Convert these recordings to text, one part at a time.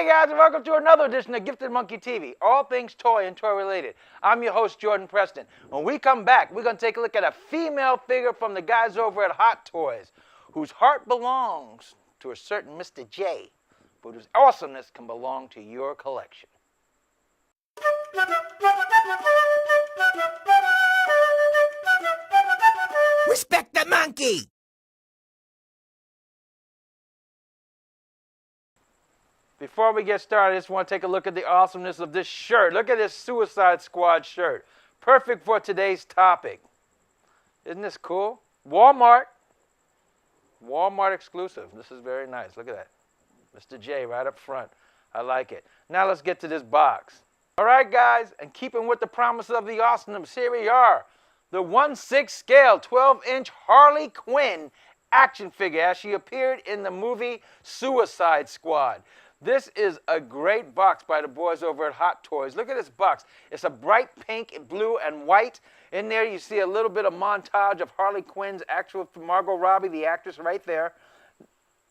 Hey guys, and welcome to another edition of Gifted Monkey TV, all things toy and toy related. I'm your host, Jordan Preston. When we come back, we're going to take a look at a female figure from the guys over at Hot Toys, whose heart belongs to a certain Mr. J, but whose awesomeness can belong to your collection. Respect the monkey! Before we get started, I just want to take a look at the awesomeness of this shirt. Look at this Suicide Squad shirt. Perfect for today's topic. Isn't this cool? Walmart exclusive. This is very nice. Look at that. Mr. J right up front. I like it. Now let's get to this box. All right, guys, and keeping with the promise of the awesomeness, here we are. The 1/6 scale 12-inch Harley Quinn action figure as she appeared in the movie Suicide Squad. This is a great box by the boys over at Hot Toys. Look at this box. It's a bright pink, blue, and white. In there you see a little bit of montage of Harley Quinn's actual Margot Robbie, the actress, right there.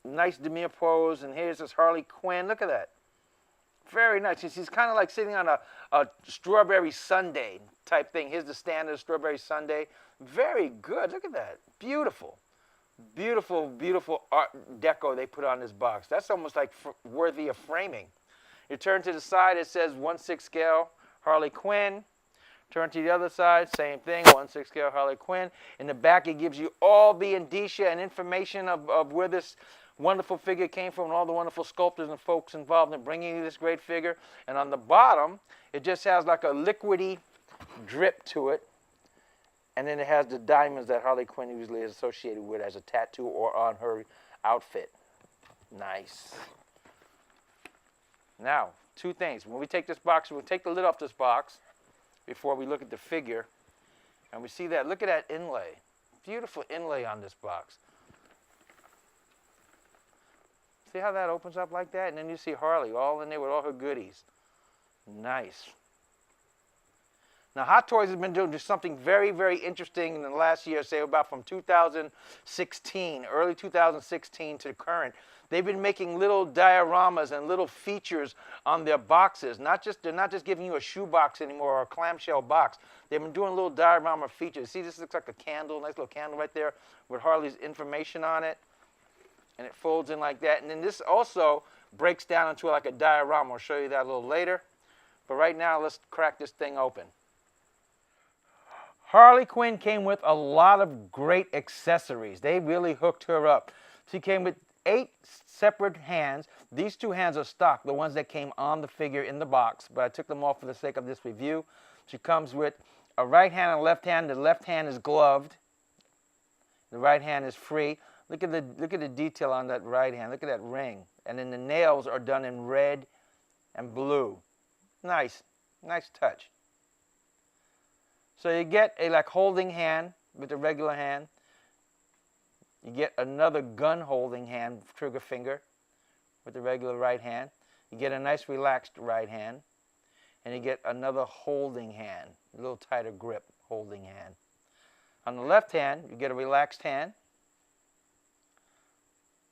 Nice demure pose, and here's this Harley Quinn. Look at that. Very nice. She's kind of like sitting on a strawberry sundae type thing. Here's the standard strawberry sundae. Very good. Look at that. Beautiful. Beautiful, beautiful art deco they put on this box. That's almost like worthy of framing. You turn to the side, it says 1/6 scale Harley Quinn. Turn to the other side, same thing, 1/6 scale Harley Quinn. In the back, it gives you all the indicia and information of where this wonderful figure came from and all the wonderful sculptors and folks involved in bringing you this great figure. And on the bottom, it just has like a liquidy drip to it. And then it has the diamonds that Harley Quinn usually is associated with as a tattoo or on her outfit. Nice. Now, two things. When we take this box, we'll take the lid off this box before we look at the figure. And we see that. Look at that inlay. Beautiful inlay on this box. See how that opens up like that? And then you see Harley all in there with all her goodies. Nice. Now, Hot Toys has been doing something very, very interesting in the last year, say about from 2016, early 2016 to current. They've been making little dioramas and little features on their boxes. They're not just giving you a shoe box anymore or a clamshell box. They've been doing little diorama features. See, this looks like a candle, nice little candle right there with Harley's information on it. And it folds in like that. And then this also breaks down into like a diorama. I'll show you that a little later. But right now, let's crack this thing open. Harley Quinn came with a lot of great accessories. They really hooked her up. She came with 8 separate hands. These 2 hands are stock, the ones that came on the figure in the box, but I took them off for the sake of this review. She comes with a right hand and a left hand. The left hand is gloved. The right hand is free. Look at the detail on that right hand. Look at that ring. And then the nails are done in red and blue. Nice. Nice touch. So you get a like holding hand with the regular hand. You get another gun holding hand, trigger finger, with the regular right hand. You get a nice relaxed right hand. And you get another holding hand, a little tighter grip holding hand. On the left hand, you get a relaxed hand.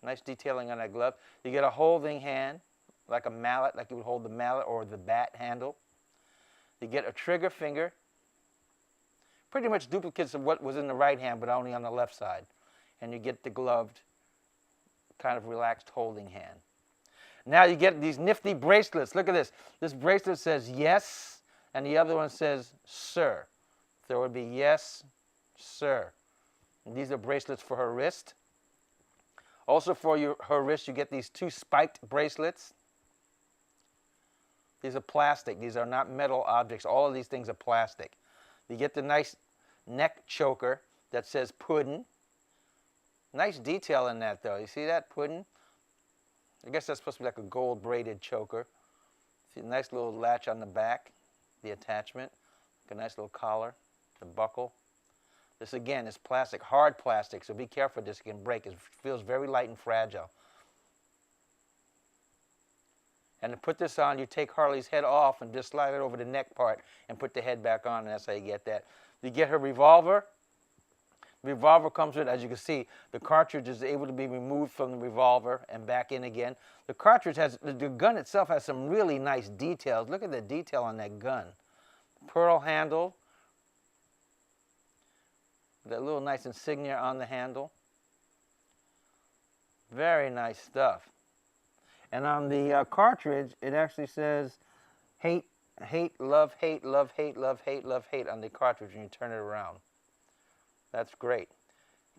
Nice detailing on that glove. You get a holding hand, like a mallet, like you would hold the mallet or the bat handle. You get a trigger finger. Pretty much duplicates of what was in the right hand, but only on the left side. And you get the gloved, kind of relaxed holding hand. Now you get these nifty bracelets. Look at this. This bracelet says yes, and the other one says sir. So it would be yes, sir. And these are bracelets for her wrist. Also for her wrist, you get these 2 spiked bracelets. These are plastic. These are not metal objects. All of these things are plastic. You get the nice neck choker that says puddin'. Nice detail in that, though. You see that, puddin'? I guess that's supposed to be like a gold braided choker. See a nice little latch on the back, the attachment. Like a nice little collar, the buckle. This, again, is plastic, hard plastic, so be careful this can break. It feels very light and fragile. And to put this on, you take Harley's head off and just slide it over the neck part and put the head back on, and that's how you get that. You get her revolver. Revolver comes with, as you can see, the cartridge is able to be removed from the revolver and back in again. The cartridge has, the gun itself has some really nice details. Look at the detail on that gun. Pearl handle. That little nice insignia on the handle. Very nice stuff. And on the cartridge, it actually says hate, hate, love, hate, love, hate, love, hate, love, hate on the cartridge when you turn it around. That's great.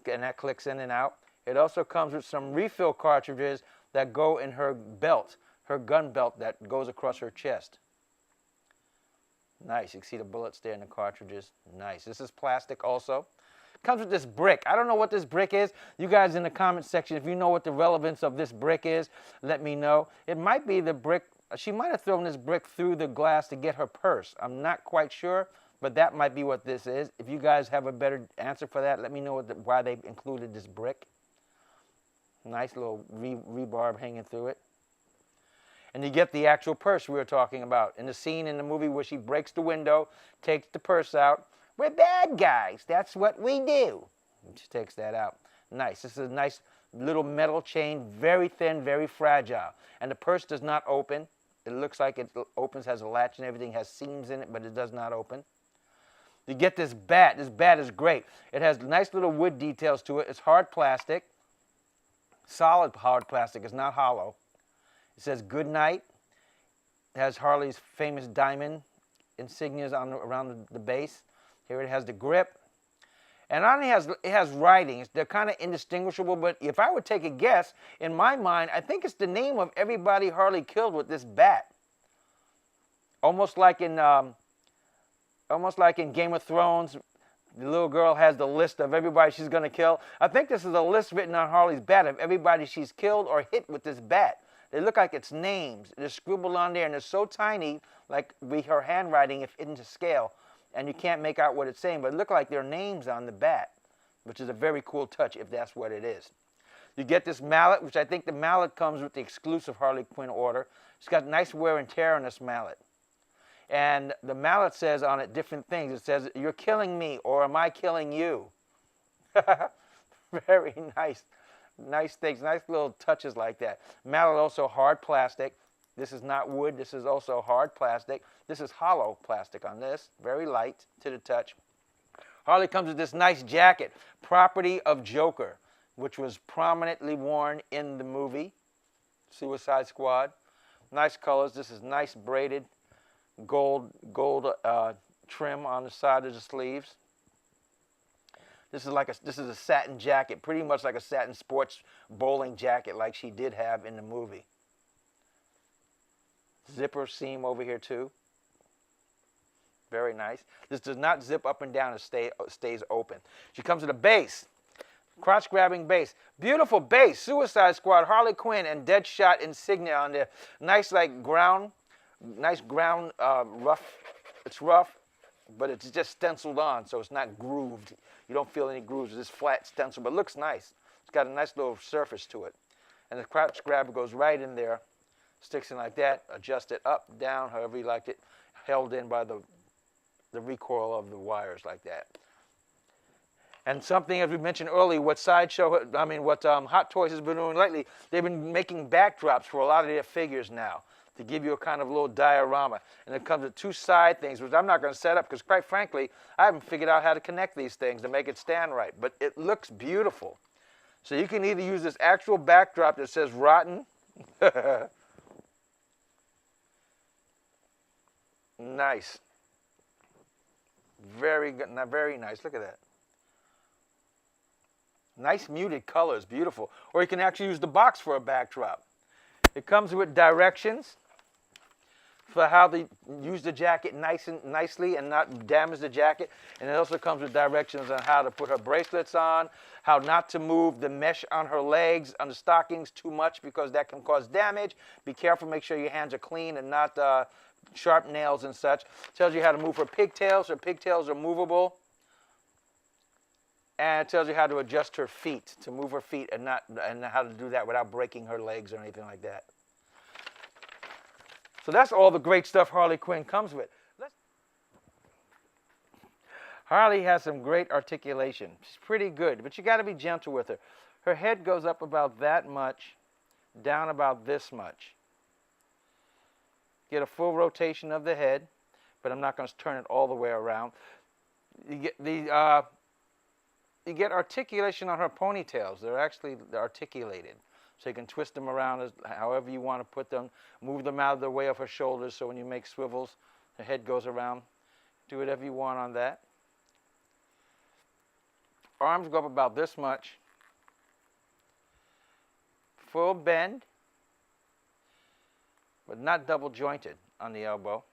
And that clicks in and out. It also comes with some refill cartridges that go in her belt, her gun belt that goes across her chest. Nice. You can see the bullets there in the cartridges. Nice. This is plastic also. Comes with this brick. I don't know what this brick is. You guys in the comment section, if you know what the relevance of this brick is, let me know. It might be the brick. She might have thrown this brick through the glass to get her purse. I'm not quite sure, but that might be what this is. If you guys have a better answer for that, let me know why they included this brick. Nice little rebarb hanging through it. And you get the actual purse we were talking about. In the scene in the movie where she breaks the window, takes the purse out. We're bad guys. That's what we do. And she takes that out. Nice. This is a nice little metal chain, very thin, very fragile. And the purse does not open. It looks like it opens, has a latch and everything, has seams in it, but it does not open. You get this bat. This bat is great. It has nice little wood details to it. It's hard plastic. Solid hard plastic. It's not hollow. It says good night. It has Harley's famous diamond insignias around the base. Here it has the grip. And on it has writings. They're kind of indistinguishable, but if I would take a guess, in my mind, I think it's the name of everybody Harley killed with this bat. Almost like in Game of Thrones, the little girl has the list of everybody she's going to kill. I think this is a list written on Harley's bat of everybody she's killed or hit with this bat. They look like it's names. They're scribbled on there, and they're so tiny, like her handwriting if into scale. And you can't make out what it's saying, but it look like they're names on the bat, which is a very cool touch if that's what it is. You get this mallet, which I think the mallet comes with the exclusive Harley Quinn order. It's got nice wear and tear on this mallet. And the mallet says on it different things. It says, you're killing me, or am I killing you? Very nice. Nice things, nice little touches like that. Mallet also hard plastic. This is not wood. This is also hard plastic. This is hollow plastic on this. Very light to the touch. Harley comes with this nice jacket, property of Joker, which was prominently worn in the movie Suicide Squad. Nice colors. This is nice braided gold trim on the side of the sleeves. This is a satin jacket, pretty much like a satin sports bowling jacket like she did have in the movie. Zipper seam over here too. Very nice. This does not zip up and down. It stays open. She comes with a base. Crotch grabbing base. Beautiful base. Suicide Squad, Harley Quinn, and Deadshot insignia on there. Nice rough. It's rough, but it's just stenciled on, so it's not grooved. You don't feel any grooves. It's just flat stencil, but it looks nice. It's got a nice little surface to it. And the crotch grabber goes right in there. Sticks in like that, adjust it up, down, however you liked it, held in by the recoil of the wires like that. And something, as we mentioned earlier, what Hot Toys has been doing lately, they've been making backdrops for a lot of their figures now to give you a kind of little diorama. And it comes with two side things, which I'm not going to set up because, quite frankly, I haven't figured out how to connect these things to make it stand right. But it looks beautiful. So you can either use this actual backdrop that says rotten. Nice. Very good. Very nice. Look at that. Nice muted colors. Beautiful. Or you can actually use the box for a backdrop. It comes with directions for how to use the jacket nicely and not damage the jacket. And it also comes with directions on how to put her bracelets on, how not to move the mesh on her legs, on the stockings too much because that can cause damage. Be careful. Make sure your hands are clean and not sharp nails and such. Tells you how to move her pigtails. Her pigtails are movable. And it tells you how to adjust her feet, to move her feet and how to do that without breaking her legs or anything like that. So that's all the great stuff Harley Quinn comes with. Harley has some great articulation. She's pretty good, but you got to be gentle with her. Her head goes up about that much, down about this much. Get a full rotation of the head, but I'm not going to turn it all the way around. You get articulation on her ponytails. They're actually articulated. So you can twist them around however you want to put them. Move them out of the way of her shoulders so when you make swivels, her head goes around. Do whatever you want on that. Arms go up about this much. Full bend, but not double jointed on the elbow.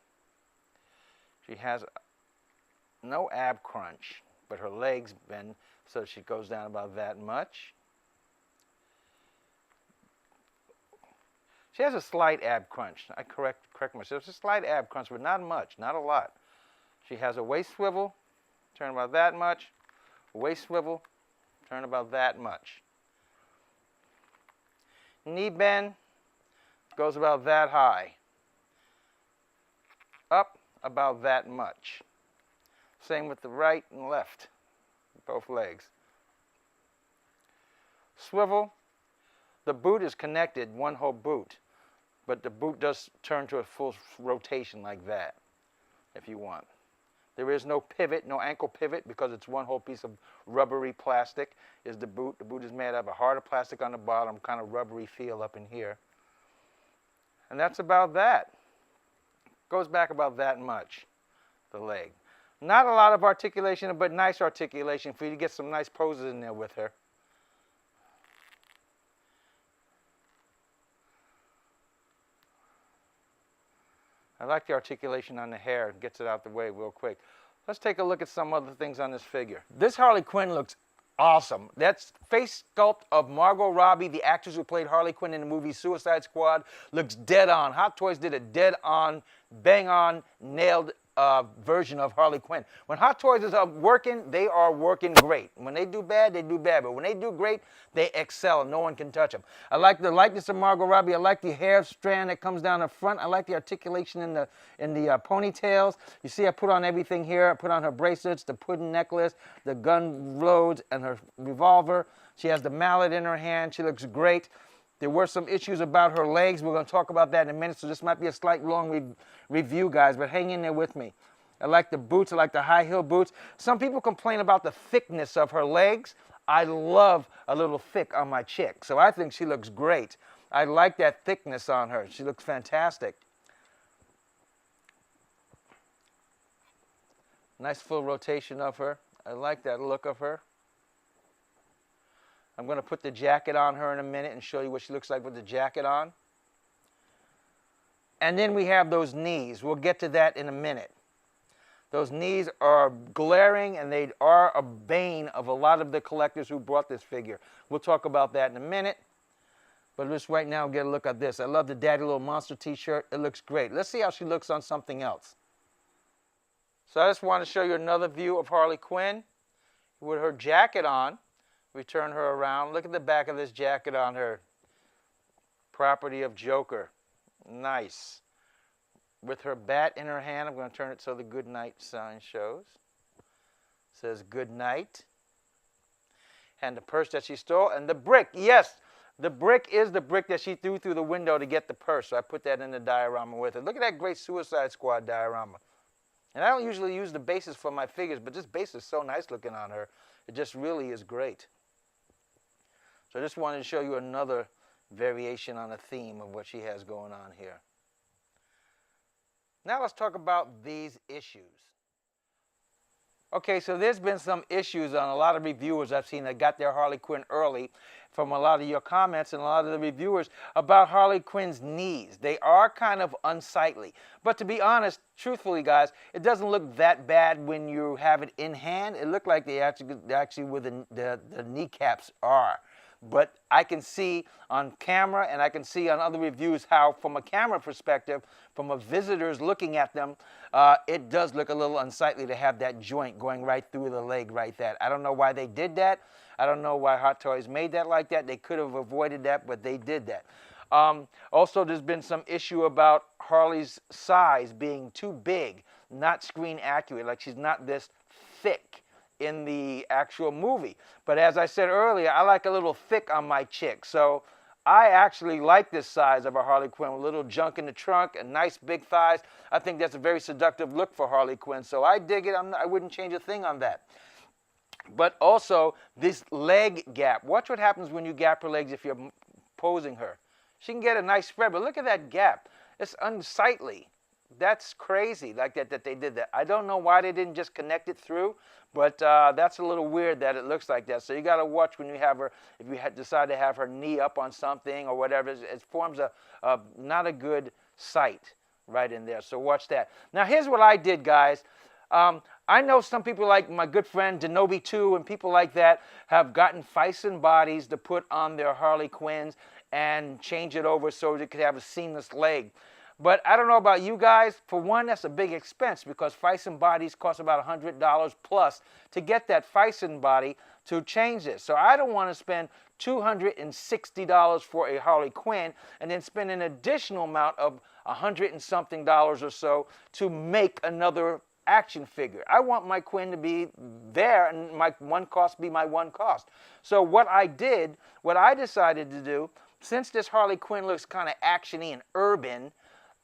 She has no ab crunch, but her legs bend so she goes down about that much. She has a slight ab crunch. I correct myself. It's a slight ab crunch, but not much, not a lot. She has a waist swivel, turn about that much. A waist swivel, turn about that much. Knee bend goes about that high. Up about that much. Same with the right and left, both legs. Swivel. The boot is connected, one whole boot, but the boot does turn to a full rotation like that, if you want. There is no pivot, no ankle pivot, because it's one whole piece of rubbery plastic is the boot. The boot is made out of a harder plastic on the bottom, kind of rubbery feel up in here. And that's about that. Goes back about that much, the leg. Not a lot of articulation, but nice articulation for you to get some nice poses in there with her. I like the articulation on the hair. It gets it out the way real quick. Let's take a look at some other things on this figure. This Harley Quinn looks awesome. That's face sculpt of Margot Robbie, the actress who played Harley Quinn in the movie Suicide Squad. Looks dead on. Hot Toys did a dead on, bang on, nailed version of Harley Quinn. When Hot Toys is working, they are working great. When they do bad, they do bad. But when they do great, they excel. No one can touch them. I like the likeness of Margot Robbie. I like the hair strand that comes down the front. I like the articulation in the ponytails. You see, I put on everything here. I put on her bracelets, the pudding necklace, the gun loads, and her revolver. She has the mallet in her hand. She looks great. There were some issues about her legs. We're going to talk about that in a minute, so this might be a slight long review, guys, but hang in there with me. I like the boots. I like the high heel boots. Some people complain about the thickness of her legs. I love a little thick on my chick, so I think she looks great. I like that thickness on her. She looks fantastic. Nice full rotation of her. I like that look of her. I'm going to put the jacket on her in a minute and show you what she looks like with the jacket on. And then we have those knees. We'll get to that in a minute. Those knees are glaring, and they are a bane of a lot of the collectors who bought this figure. We'll talk about that in a minute. But just right now, get a look at this. I love the Daddy Little Monster t-shirt. It looks great. Let's see how she looks on something else. So I just want to show you another view of Harley Quinn with her jacket on. We turn her around. Look at the back of this jacket on her. Property of Joker. Nice. With her bat in her hand, I'm going to turn it so the good night sign shows. It says good night. And the purse that she stole. And the brick, yes, the brick is the brick that she threw through the window to get the purse. So I put that in the diorama with her. Look at that great Suicide Squad diorama. And I don't usually use the bases for my figures, but this base is so nice looking on her. It just really is great. So I just wanted to show you another variation on a theme of what she has going on here. Now let's talk about these issues. Okay, so there's been some issues on a lot of reviewers I've seen that got their Harley Quinn early from a lot of your comments and a lot of the reviewers about Harley Quinn's knees. They are kind of unsightly. But to be honest, truthfully, guys, it doesn't look that bad when you have it in hand. It looked like they actually where the kneecaps are. But I can see on camera and I can see on other reviews how, from a camera perspective, from a visitor's looking at them, it does look a little unsightly to have that joint going right through the leg right there. I don't know why they did that. I don't know why Hot Toys made that like that. They could have avoided that, but they did that. Also, there's been some issue about Harley's size being too big, not screen accurate. Like she's not this thick in the actual movie. But as I said earlier, I like a little thick on my chick. So I actually like this size of a Harley Quinn, with a little junk in the trunk and nice big thighs. I think that's a very seductive look for Harley Quinn. So I dig it. I wouldn't change a thing on that. But also this leg gap. Watch what happens when you gap her legs if you're posing her. She can get a nice spread, but look at that gap. It's unsightly. That's crazy like that they did that. I don't know why they didn't just connect it through, but that's a little weird that it looks like that. So you got to watch when you have her, if you decide to have her knee up on something or whatever, it forms a not a good sight right in there. So watch that. Now here's what I did, guys. I know some people like my good friend Denobi 2 and people like that have gotten Fison bodies to put on their Harley Quinns and change it over so they could have a seamless leg. But I don't know about you guys. For one, that's a big expense because Fison bodies cost about $100 plus to get that Fison body to change this. So I don't want to spend $260 for a Harley Quinn and then spend an additional amount of $100 and something or so to make another action figure. I want my Quinn to be there and my one cost be my one cost. So what I decided to do, since this Harley Quinn looks kind of actiony and urban,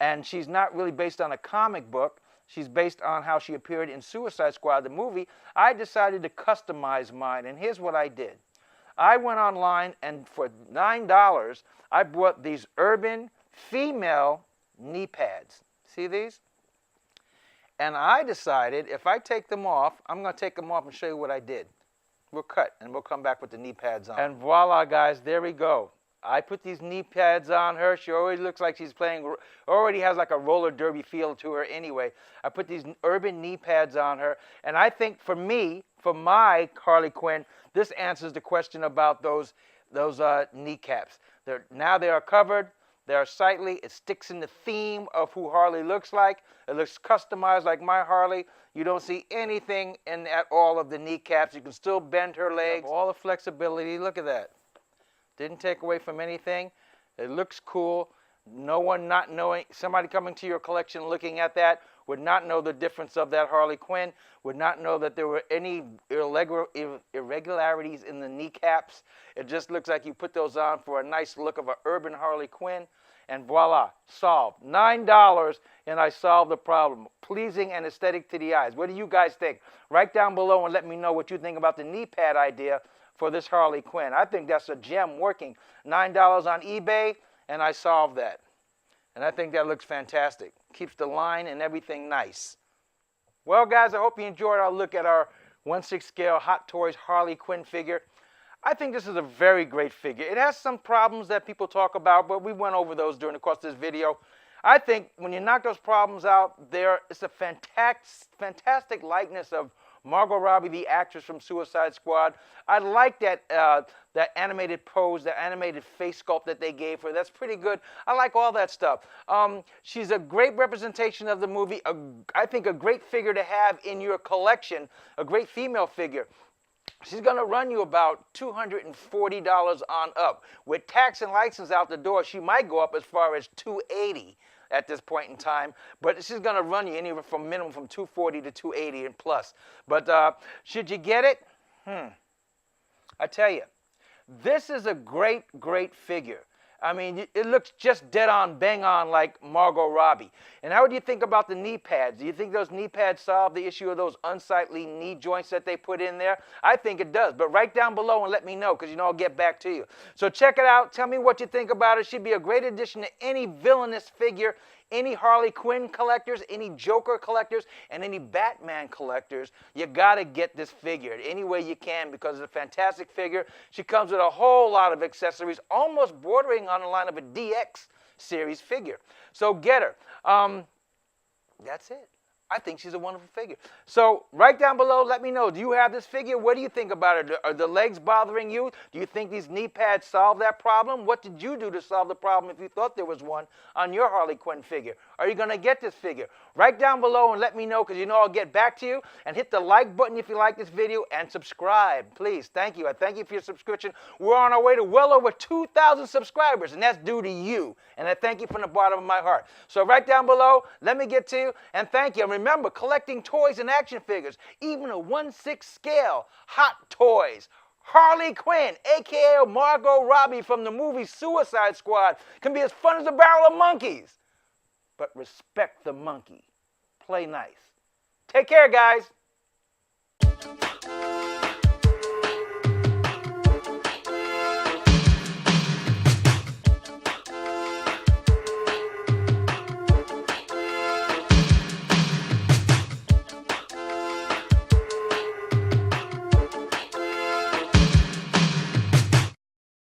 and she's not really based on a comic book, she's based on how she appeared in Suicide Squad, the movie, I decided to customize mine. And here's what I did. I went online and for $9, I bought these urban female knee pads. See these? And I decided if I take them off, I'm going to take them off and show you what I did. We'll cut and we'll come back with the knee pads on. And voila, guys, there we go. I put these knee pads on her. She already looks like she's playing, already has like a roller derby feel to her anyway. I put these urban knee pads on her. And I think for me, for my Harley Quinn, this answers the question about those kneecaps. Now they are covered. They are sightly. It sticks in the theme of who Harley looks like. It looks customized like my Harley. You don't see anything in at all of the kneecaps. You can still bend her legs. All the flexibility. Look at that. Didn't take away from anything. It looks cool. No one not knowing, somebody coming to your collection looking at that would not know the difference of that Harley Quinn, would not know that there were any irregularities in the kneecaps. It just looks like you put those on for a nice look of an urban Harley Quinn, and voila, solved. $9, and I solved the problem. Pleasing and aesthetic to the eyes. What do you guys think? Write down below and let me know what you think about the knee pad idea for this Harley Quinn. I think that's a gem working. $9 on eBay, and I solved that. And I think that looks fantastic. Keeps the line and everything nice. Well, guys, I hope you enjoyed our look at our 1/6 scale Hot Toys Harley Quinn figure. I think this is a very great figure. It has some problems that people talk about, but we went over those during the course of this video. I think when you knock those problems out, it's a fantastic likeness of Margot Robbie, the actress from Suicide Squad. I like that animated pose, that animated face sculpt that they gave her. That's pretty good. I like all that stuff. She's a great representation of the movie. I think a great figure to have in your collection, a great female figure. She's going to run you about $240 on up. With tax and license out the door, she might go up as far as $280 at this point in time, but she's going to run you anywhere from minimum from $240 to $280 and plus. But should you get it? I tell you, this is a great, great figure. I mean, it looks just dead on, bang on like Margot Robbie. And how do you think about the knee pads? Do you think those knee pads solve the issue of those unsightly knee joints that they put in there? I think it does. But write down below and let me know, because you know I'll get back to you. So check it out. Tell me what you think about it. It should be a great addition to any villainous figure, any Harley Quinn collectors, any Joker collectors, and any Batman collectors. You got to get this figure any way you can because it's a fantastic figure. She comes with a whole lot of accessories, almost bordering on the line of a DX series figure. So get her. That's it. I think she's a wonderful figure. So write down below, let me know. Do you have this figure? What do you think about it? Are the legs bothering you? Do you think these knee pads solve that problem? What did you do to solve the problem if you thought there was one on your Harley Quinn figure? Are you going to get this figure? Write down below and let me know, because you know I'll get back to you. And hit the like button if you like this video, and subscribe, please. Thank you. I thank you for your subscription. We're on our way to well over 2,000 subscribers, and that's due to you. And I thank you from the bottom of my heart. So write down below, let me get to you, and thank you. And remember, collecting toys and action figures, even a 1/6 scale Hot Toys, Harley Quinn, a.k.a. Margot Robbie from the movie Suicide Squad, can be as fun as a barrel of monkeys. But respect the monkey. Play nice. Take care, guys.